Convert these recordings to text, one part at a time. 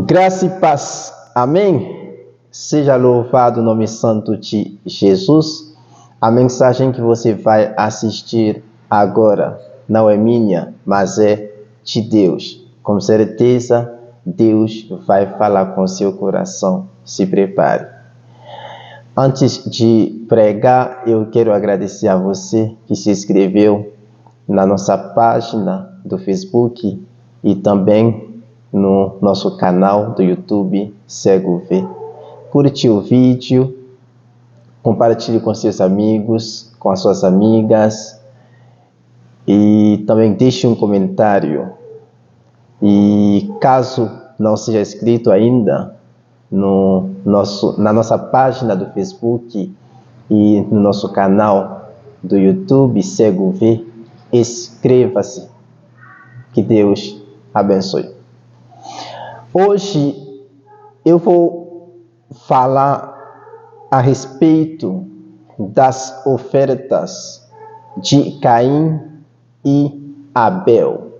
Graça e paz. Amém? Seja louvado o nome santo de Jesus. A mensagem que você vai assistir agora não é minha, mas é de Deus. Com certeza, Deus vai falar com seu coração. Se prepare. Antes de pregar, eu quero agradecer a você que se inscreveu na nossa página do Facebook e também no nosso canal do YouTube Cego Vê. Curte o vídeo, compartilhe com seus amigos, com as suas amigas e também deixe um comentário. E caso não seja inscrito ainda na nossa página do Facebook e no nosso canal do YouTube Cego Vê, inscreva-se. Que Deus abençoe. Hoje eu vou falar a respeito das ofertas de Caim e Abel.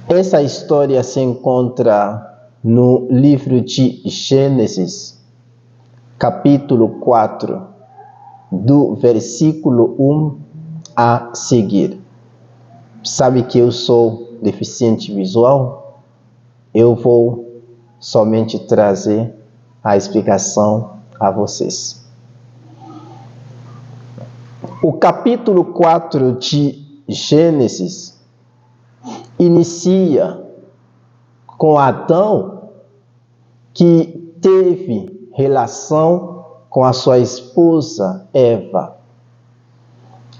Essa história se encontra no livro de Gênesis, capítulo 4, do versículo 1 a seguir. Sabe que eu sou deficiente visual? Eu vou somente trazer a explicação a vocês. O capítulo 4 de Gênesis inicia com Adão, que teve relação com a sua esposa Eva.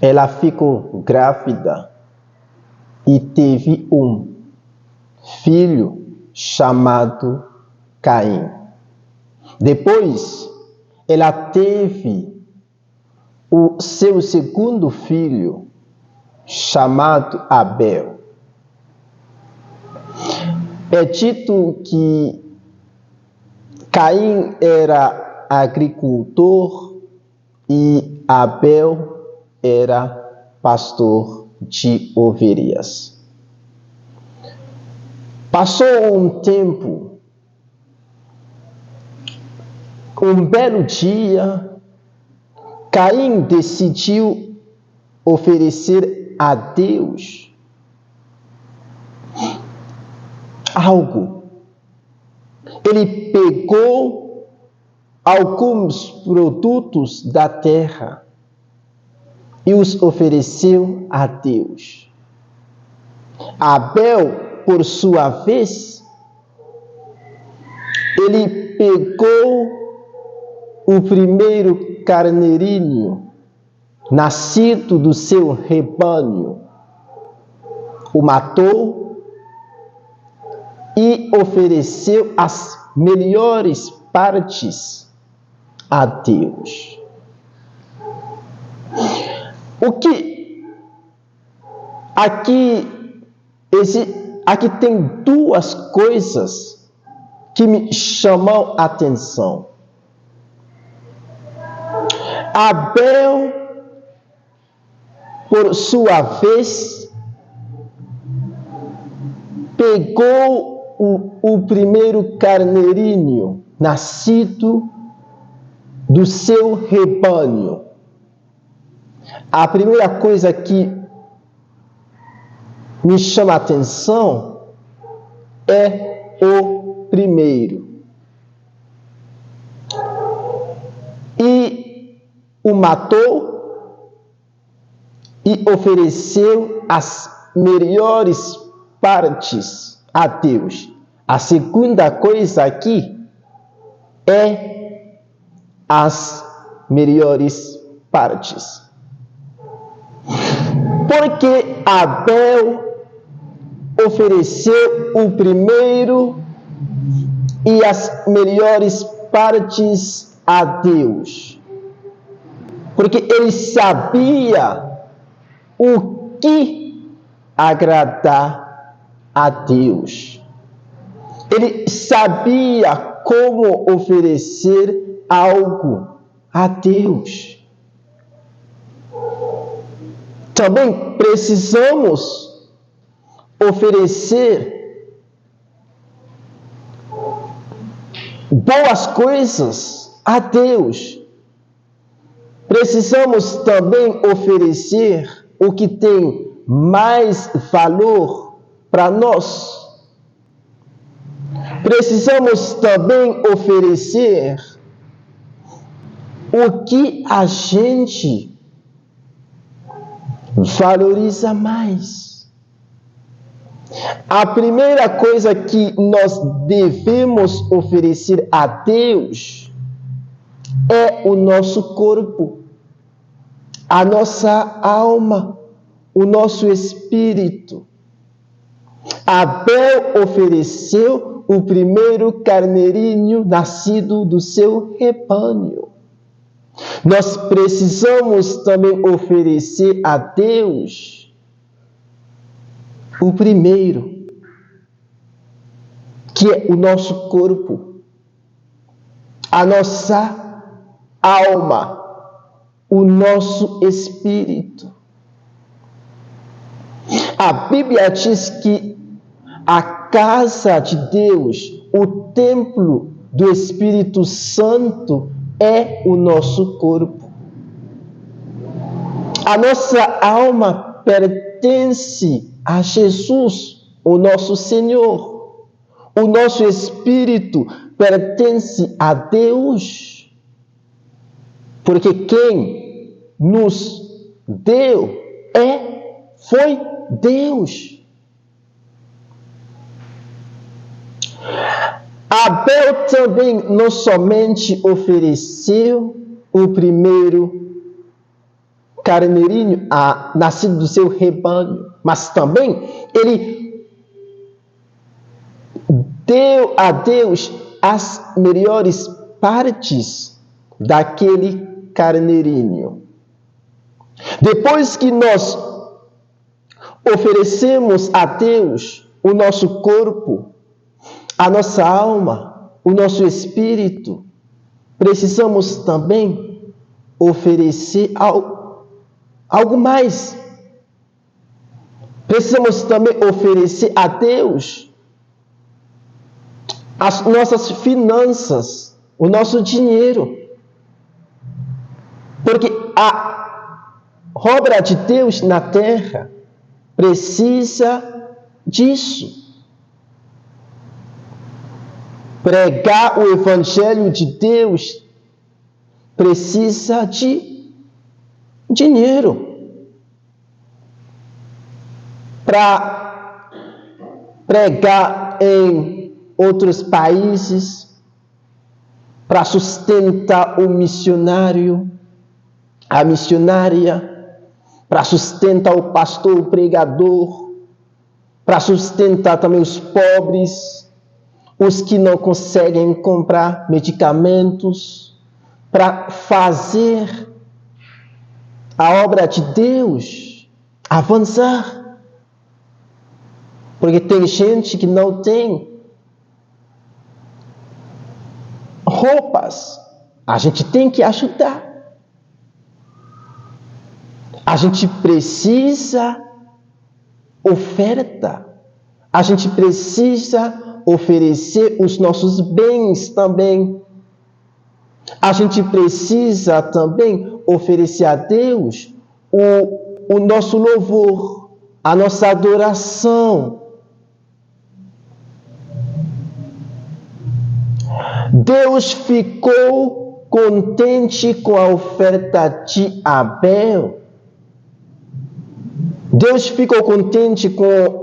Ela ficou grávida e teve um filho chamado Caim. Depois, ela teve o seu segundo filho chamado Abel. É dito que Caim era agricultor e Abel era pastor de ovelhas. Passou um tempo, um belo dia, Caim decidiu oferecer a Deus algo. Ele pegou alguns produtos da terra e os ofereceu a Deus. Abel, por sua vez, ele pegou o primeiro carneirinho nascido do seu rebanho, o matou e ofereceu as melhores partes a Deus. O que aqui tem duas coisas que me chamam a atenção. Abel, por sua vez, pegou o primeiro carneirinho nascido do seu rebanho. A primeira coisa que me chama a atenção é o primeiro. E o matou e ofereceu as melhores partes a Deus. A segunda coisa aqui é as melhores partes. Porque Abel ofereceu o primeiro e as melhores partes a Deus. Porque ele sabia o que agradar a Deus. Ele sabia como oferecer algo a Deus. Também precisamos oferecer boas coisas a Deus, precisamos também oferecer o que tem mais valor para nós. Precisamos também oferecer o que a gente valoriza mais. A primeira coisa que nós devemos oferecer a Deus é o nosso corpo, a nossa alma, o nosso espírito. Abel ofereceu o primeiro carneirinho nascido do seu rebanho. Nós precisamos também oferecer a Deus o primeiro, que é o nosso corpo, a nossa alma, o nosso espírito. A Bíblia diz que a casa de Deus, o templo do Espírito Santo, é o nosso corpo. A nossa alma pertence a Jesus, o nosso Senhor. O nosso espírito pertence a Deus. Porque quem nos deu foi Deus. Abel também não somente ofereceu o primeiro carneirinho nascido do seu rebanho, mas também ele deu a Deus as melhores partes daquele carneirinho. Depois que nós oferecemos a Deus o nosso corpo, a nossa alma, o nosso espírito, precisamos também oferecer algo mais. Precisamos também oferecer a Deus as nossas finanças, o nosso dinheiro. Porque a obra de Deus na terra precisa disso. Pregar o Evangelho de Deus precisa de dinheiro. Para pregar em outros países, para sustentar o missionário, a missionária, para sustentar o pastor, o pregador, para sustentar também os pobres, os que não conseguem comprar medicamentos, para fazer a obra de Deus avançar. Porque tem gente que não tem roupas. A gente tem que ajudar. A gente precisa oferta. A gente precisa oferecer os nossos bens também. A gente precisa também oferecer a Deus o nosso louvor, a nossa adoração. Deus ficou contente com a oferta de Abel. Deus ficou contente com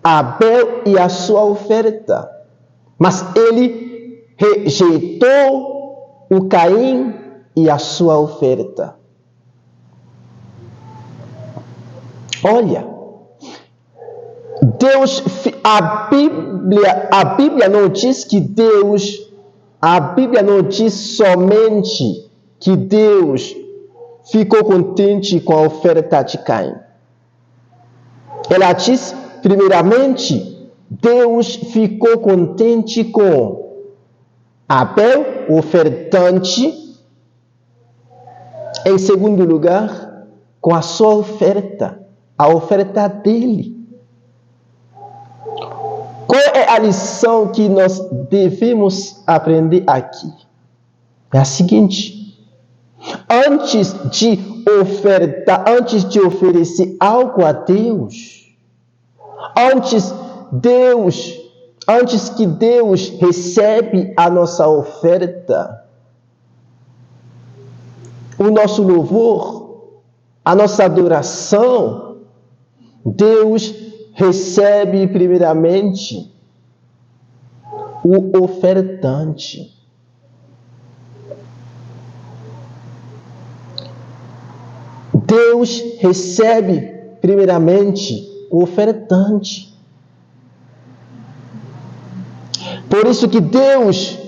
Abel e a sua oferta, mas ele rejeitou o Caim e a sua oferta. Olha, a Bíblia não diz que a Bíblia não diz somente que Deus ficou contente com a oferta de Caim. Ela diz, primeiramente, Deus ficou contente com Abel, o ofertante. Em segundo lugar, com a sua oferta, a oferta dele. Qual é a lição que nós devemos aprender aqui? É a seguinte: antes de oferecer algo a Deus, antes que Deus recebe a nossa oferta, o nosso louvor, a nossa adoração, Deus recebe primeiramente o ofertante. Deus recebe primeiramente o ofertante. Por isso que Deus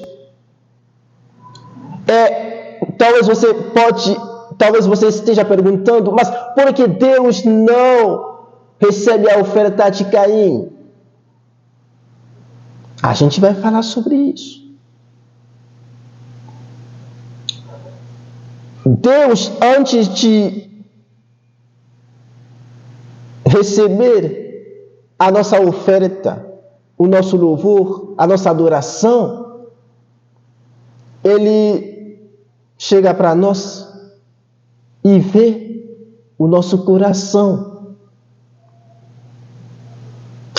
talvez você esteja perguntando, mas por que Deus não recebe a oferta de Caim? A gente vai falar sobre isso. Deus, antes de receber a nossa oferta, o nosso louvor, a nossa adoração, Ele chega para nós e vê o nosso coração,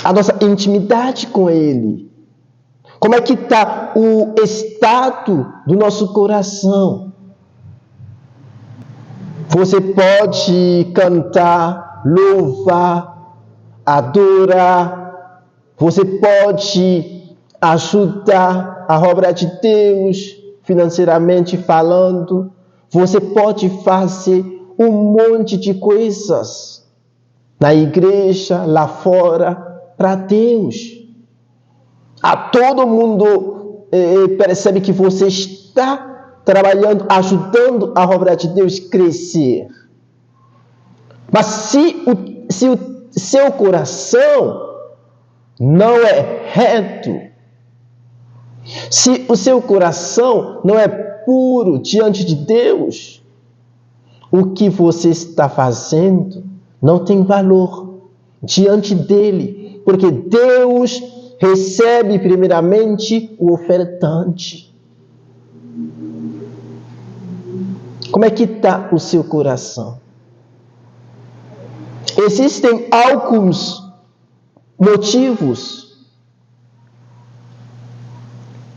a nossa intimidade com Ele. Como é que está o estado do nosso coração? Você pode cantar, louvar, adorar. Você pode ajudar a obra de Deus, financeiramente falando. Você pode fazer um monte de coisas na igreja, lá fora, para Deus. Todo mundo percebe que você está trabalhando, ajudando a obra de Deus crescer. Mas se o seu coração não é reto, se o seu coração não é puro diante de Deus, o que você está fazendo não tem valor diante dele, porque Deus recebe primeiramente o ofertante. Como é que está o seu coração? Existem alguns motivos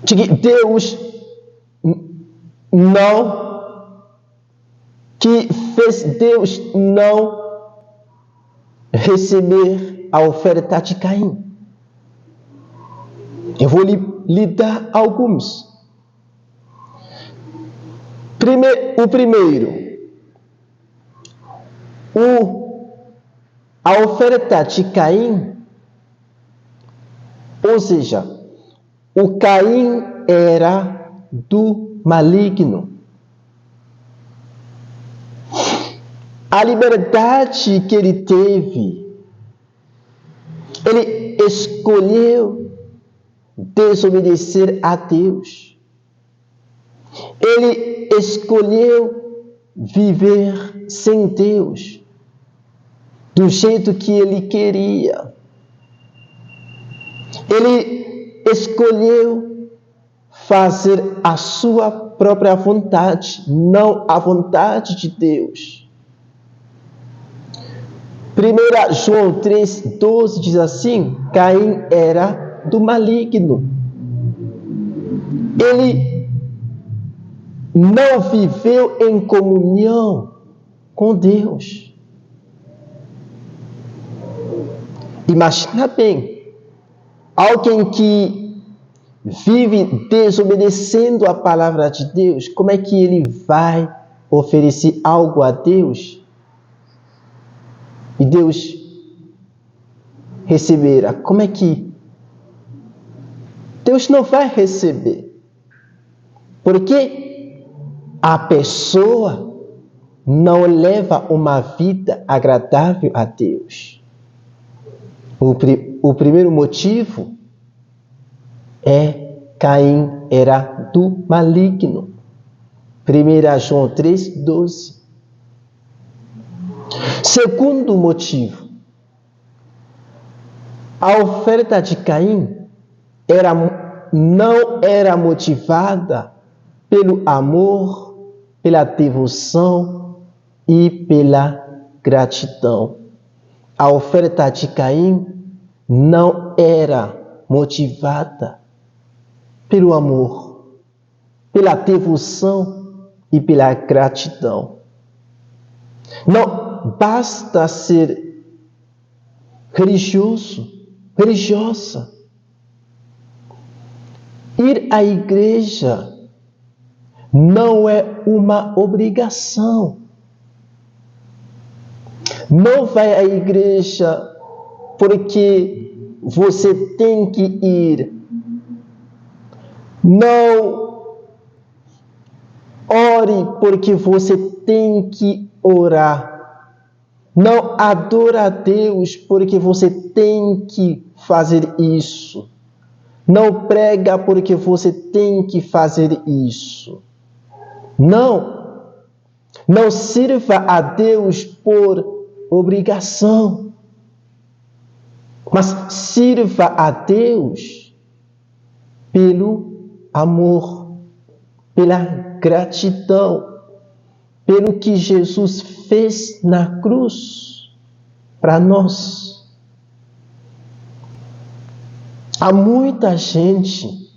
de que Deus fez Deus não receber a oferta de Caim. Eu vou lhe dar alguns. O primeiro, a oferta de Caim, ou seja, o Caim era do maligno. A liberdade que ele teve, ele escolheu desobedecer a Deus. Ele escolheu viver sem Deus, do jeito que ele queria. Ele escolheu fazer a sua própria vontade, não a vontade de Deus. 1 João 3,12 diz assim: Caim era do maligno. Ele não viveu em comunhão com Deus. Imagina bem, alguém que vive desobedecendo a palavra de Deus, como é que ele vai oferecer algo a Deus e Deus receberá? Como é que Deus não vai receber? Porque a pessoa não leva uma vida agradável a Deus. O primeiro motivo é Caim era do maligno. 1 João 3,12. Segundo motivo, A oferta de Caim não era motivada pelo amor, pela devoção e pela gratidão. A oferta de Caim não era motivada pelo amor, pela devoção e pela gratidão. Não basta ser religiosa. Ir à igreja não é uma obrigação. Não vai à igreja porque você tem que ir. Não ore porque você tem que orar. Não adora a Deus porque você tem que fazer isso. Não prega porque você tem que fazer isso. Não sirva a Deus por obrigação, mas sirva a Deus pelo amor, pela gratidão, pelo que Jesus fez na cruz para nós. Há muita gente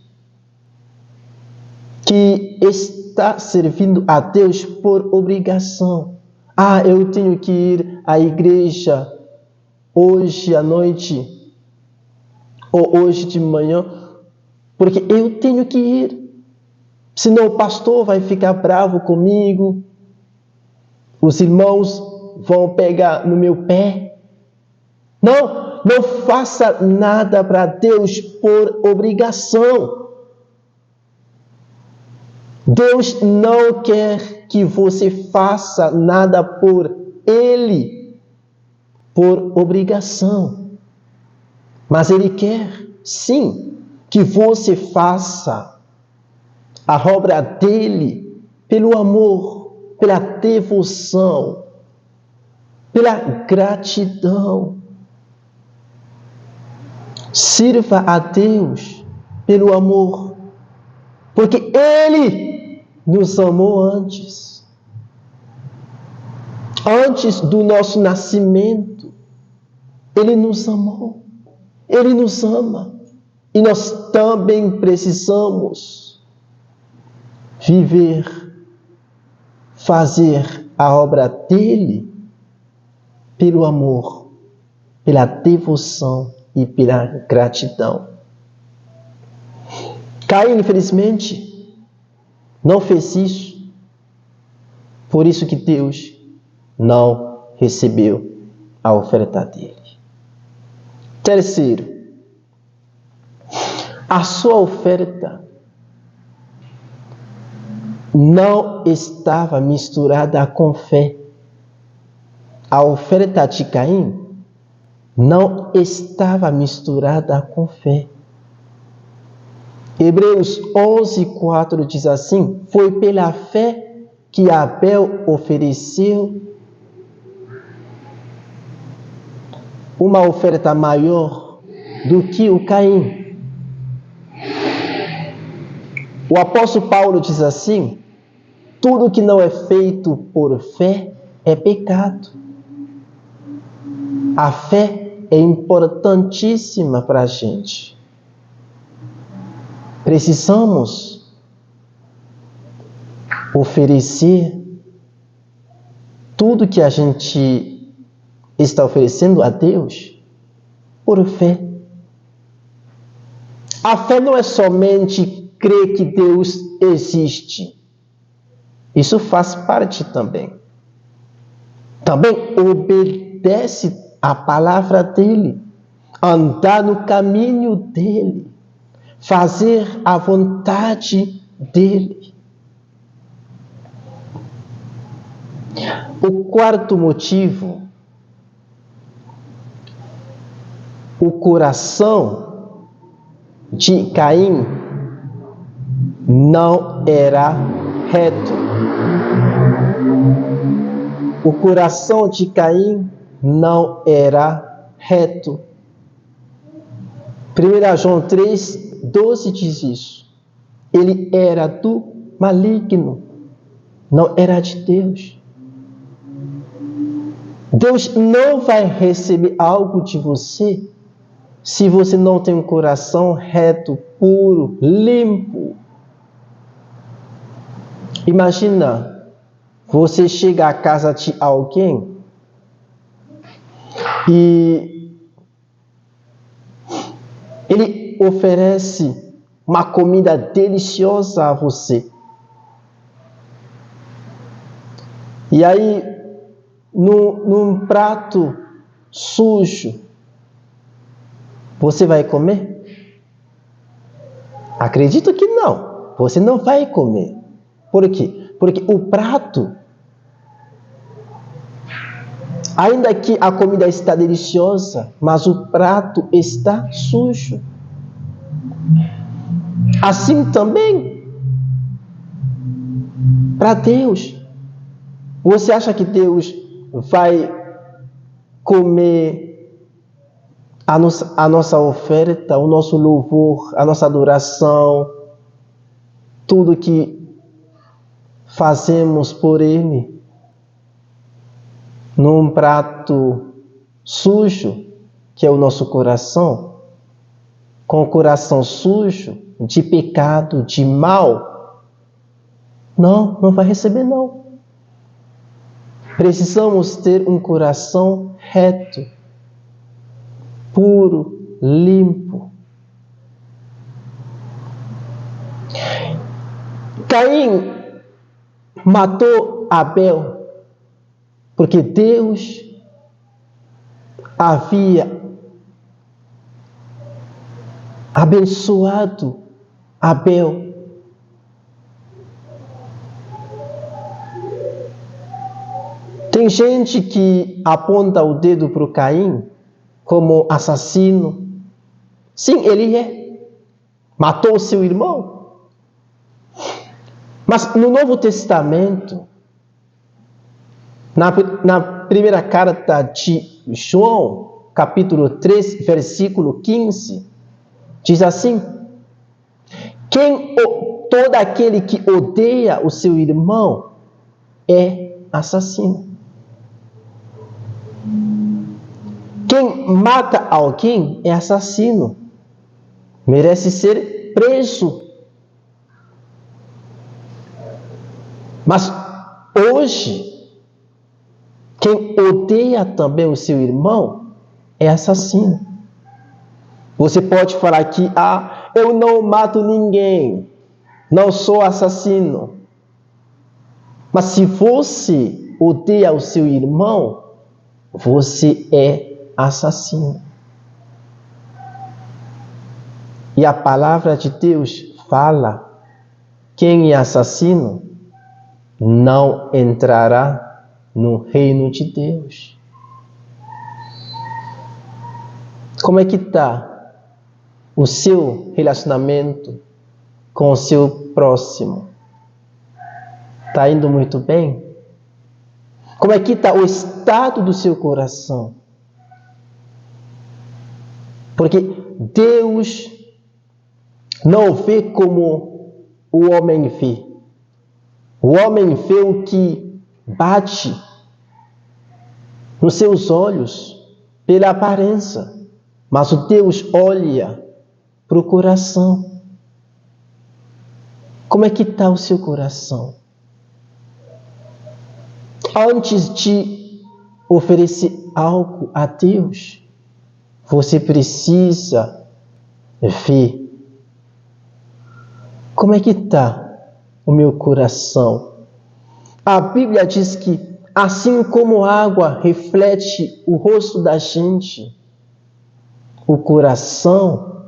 que está servindo a Deus por obrigação. Eu tenho que ir à igreja hoje à noite ou hoje de manhã, porque eu tenho que ir. Senão o pastor vai ficar bravo comigo, os irmãos vão pegar no meu pé. Não faça nada para Deus por obrigação. Deus não quer que você faça nada por Ele, por obrigação. Mas Ele quer, sim, que você faça a obra dEle pelo amor, pela devoção, pela gratidão. Sirva a Deus pelo amor, porque Ele nos amou antes do nosso nascimento. Ele nos amou, Ele nos ama, e nós também precisamos viver, fazer a obra dEle pelo amor, pela devoção e pela gratidão. Caim, infelizmente, não fez isso. Por isso que Deus não recebeu a oferta dele. Terceiro, a sua oferta não estava misturada com fé. A oferta de Caim não estava misturada com fé. Hebreus 11:4 diz assim: foi pela fé que Abel ofereceu uma oferta maior do que o Caim. O apóstolo Paulo diz assim: tudo que não é feito por fé é pecado. A fé é importantíssima para a gente. Precisamos oferecer tudo que a gente está oferecendo a Deus por fé. A fé não é somente crer que Deus existe. Isso faz parte também. Também obedece a palavra dele, andar no caminho dele, fazer a vontade dele. O quarto motivo, o coração de Caim não era reto. O coração de Caim não era reto. 1 João 3:12 diz isso. Ele era do maligno, não era de Deus. Deus não vai receber algo de você se você não tem um coração reto, puro, limpo. Imagina, você chega à casa de alguém e ele oferece uma comida deliciosa a você. E aí, num prato sujo, você vai comer? Acredito que não. Você não vai comer. Por quê? Porque o prato, ainda que a comida está deliciosa, mas o prato está sujo. Assim também, para Deus. Você acha que Deus vai comer a nossa oferta, o nosso louvor, a nossa adoração, tudo que fazemos por Ele, num prato sujo, que é o nosso coração, com o coração sujo, de pecado, de mal? Não vai receber não. Precisamos ter um coração reto, puro, limpo. Caim matou Abel porque Deus havia abençoado Abel. Tem gente que aponta o dedo para o Caim como assassino. Sim, ele é. Matou seu irmão. Mas no Novo Testamento, na primeira carta de João, capítulo 3, versículo 15, diz assim: todo aquele que odeia o seu irmão é assassino. Quem mata alguém é assassino. Merece ser preso. Mas hoje, quem odeia também o seu irmão é assassino. Você pode falar que, eu não mato ninguém, não sou assassino. Mas se você odeia o seu irmão, você é assassino. E a palavra de Deus fala: quem é assassino não entrará no reino de Deus. Como é que está o seu relacionamento com o seu próximo? Está indo muito bem? Como é que está o estado do seu coração? Porque Deus não vê como o homem vê. O homem vê o que bate nos seus olhos pela aparência, mas o Deus olha para o coração. Como é que está o seu coração? Antes de oferecer algo a Deus, você precisa ver como é que está o meu coração. A Bíblia diz que assim como a água reflete o rosto da gente, o coração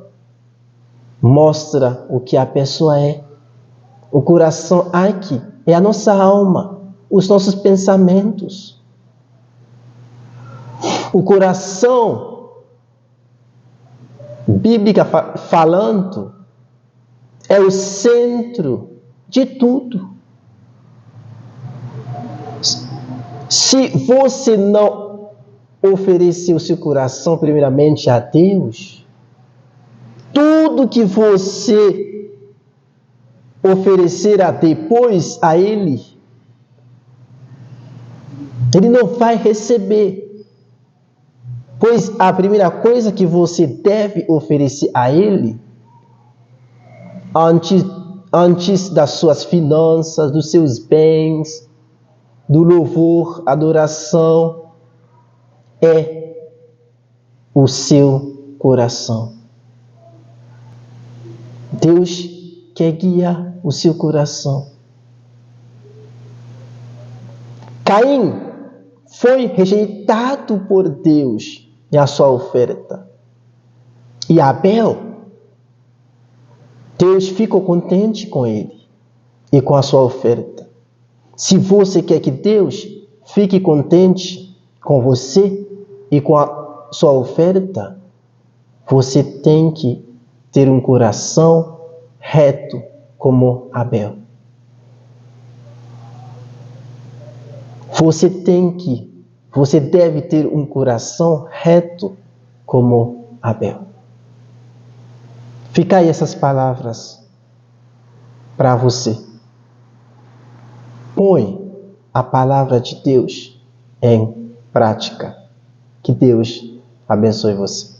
mostra o que a pessoa é. O coração aqui é a nossa alma, os nossos pensamentos. O coração, bíblica falando, é o centro de tudo. Se você não oferecer o seu coração primeiramente a Deus, tudo que você oferecerá depois a Ele, Ele não vai receber. Pois a primeira coisa que você deve oferecer a Ele, antes das suas finanças, dos seus bens, do louvor, adoração, é o seu coração. Deus quer guiar o seu coração. Caim foi rejeitado por Deus na sua oferta. E Abel, Deus ficou contente com ele e com a sua oferta. Se você quer que Deus fique contente com você e com a sua oferta, você tem que ter um coração reto como Abel. Você deve ter um coração reto como Abel. Fica aí essas palavras para você. Põe a palavra de Deus em prática. Que Deus abençoe você.